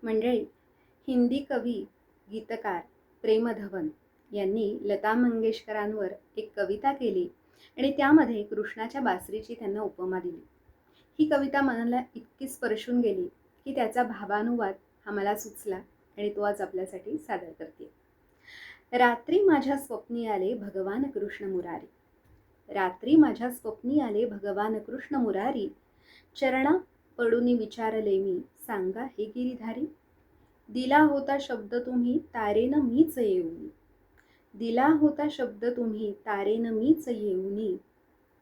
मंडळी, हिंदी कवी गीतकार प्रेमधवन यांनी लता मंगेशकरांवर एक कविता केली आणि त्यामध्ये कृष्णाच्या बासरीची त्यांना उपमा दिली. ही कविता मनाला इतकी स्पर्शून गेली की त्याचा भावानुवाद हा मला सुचला आणि तो आज आपल्यासाठी सादर करते. रात्री माझ्या स्वप्नी आले भगवान कृष्ण मुरारी. रात्री माझ्या स्वप्नी आले भगवान कृष्ण मुरारी. चरणा पडूनी विचारले मी, सांगा हे गिरीधारी. दिला होता शब्द तुम्ही तारेन मीच येऊनी. दिला होता शब्द तुम्ही तारेन मीच येऊनी.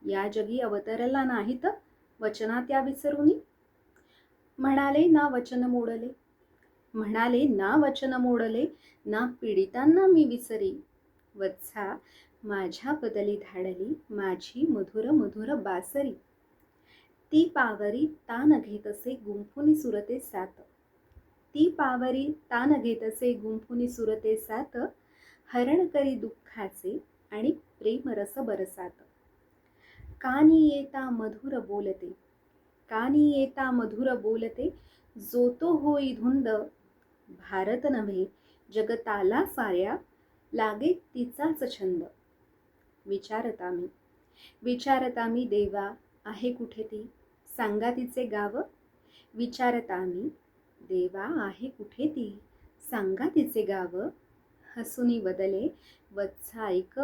या जगी अवतरला नाहीत वचना त्या विसरूनी. म्हणाले ना वचन मोडले, म्हणाले ना वचन मोडले, ना पीडितांना मी विसरी. वत्सा माझ्या बदली धाडली माझी मधुर मधुर बासरी. ती पावरी तान घेतसे गुंफुनी सुरते सात. ती पावरी तान घेतसे गुंफुनी सुरते सात. हरण करी दुःखाचे आणि प्रेमरस बरसात. कानी येता मधुर बोलते, कानी येता मधुर बोलते. जो तो होई धुंद. भारत नव्हे जगताला साऱ्या लागे तिचाच छंद. विचारता मी, विचारता मी देवा आहे कुठे ती, सांगा तिचे गाव. विचारता मी देवा आहे कुठे ती, सांगा तिचे गाव. हसुनी बदले वत्सा ऐक,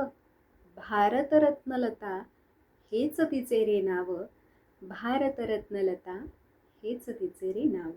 भारतरत्न लता हेच तिचे रे नाव. भारतरत्न लता हेच तिचे रे नाव.